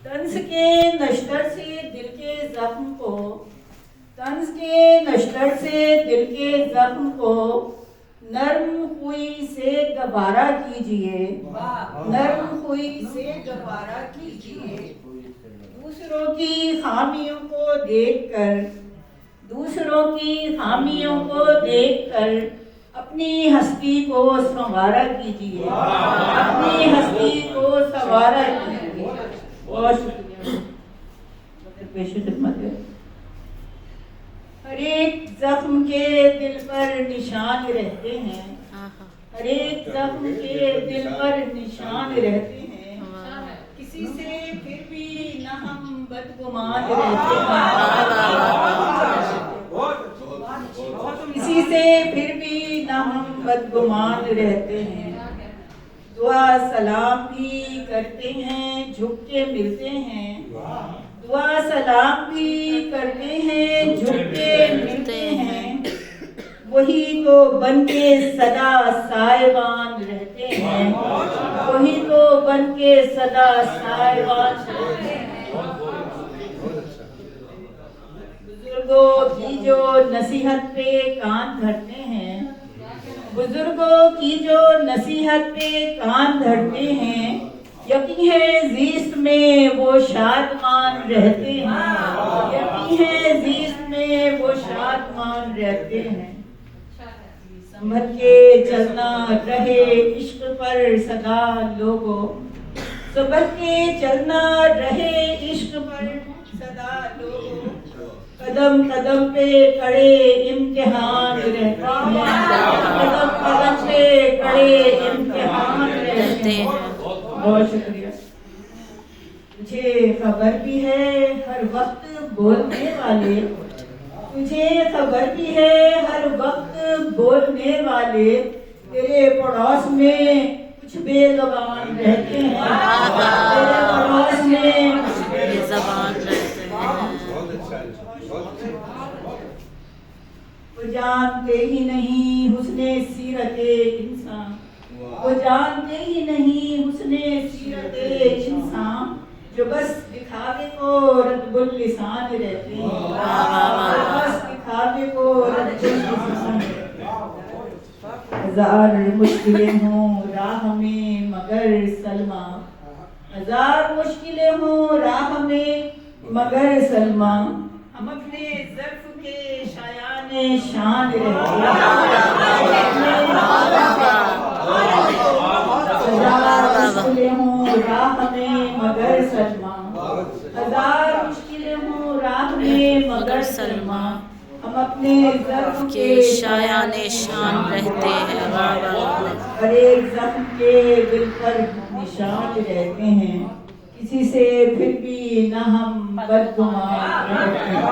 तंज के नश्तर से दिल के जख्म को, तंज के नश्तर से दिल के जख्म को नर्म हुई से गवारा कीजिए, नर्म हुई से गवारा कीजिए। दूसरों की खामियों को देखकर, दूसरों की खामियों को देखकर अपनी हस्ती को संवारा कीजिए, अपनी हस्ती को संवारा कीजिए। बहुत शुक्रिया, पेश खिदमत है। हर एक जख्म के दिल पर निशान रहते हैं, हर एक जख्म के दिल पर निशान रहते हैं। किसी से फिर भी न हम बदगुमान रहते हैं, किसी से फिर भी न हम बदगुमान रहते हैं। दुआ सलाम भी करते हैं, झुक के मिलते हैं, दुआ सलाम भी करते हैं, झुक के मिलते हैं। वही तो बन के सदा सायवान रहते हैं, वही तो बन के सदा सायवान रहते हैं। बुजुर्गों की जो नसीहत पे कान धरते हैं, बुजुर्गों की जो नसीहत पे कान धरते हैं, यकीन है जीस्त में वो शादमान रहते हैं, यकीन है जीस्त में वो शादमान रहते हैं। संभल के चलना रहे इश्क पर सदा लोगों, संभल के चलना रहे इश्क पर सदा लोगों। कदम कदम पे कड़े इम्तिहान रहते हैं, कदम कदम पे कड़े इम्तिहान रहते हैं। बहुत शुक्रिया। तुझे खबर भी है हर वक्त बोलने वाले, तुझे खबर भी है हर वक्त बोलने वाले, तेरे पड़ोस में कुछ बेज़बान रहते हैं, तेरे पड़ोस में कुछ बेज़बान रहते हैं। वो जानते ही नहीं हुस्ने सीरते इंसान, वो जानते ही नहीं हुस्ने सीरते इंसान, जो बस दिखावे को रद्दुल लिसान रहते हैं, बस दिखावे को रद्दुल लिसान। हजार मुश्किलें हों राह में मगर सलमा, हजार मुश्किलें हों राह में मगर सलमा, हम अपने ज़र्फ़ के शायाने शान रहते हैं। हजार मुश्किलें हों राह में मगर सलमा, हजार मुश्किलें हों राह में मगर सलमा, हम अपने ज़र्फ़ के शायाने शान रहते हैं। हर एक ज़ख्म के दिल पर निशान रहते हैं, किसी से फिर भी न हम बदगुमान रहते हैं।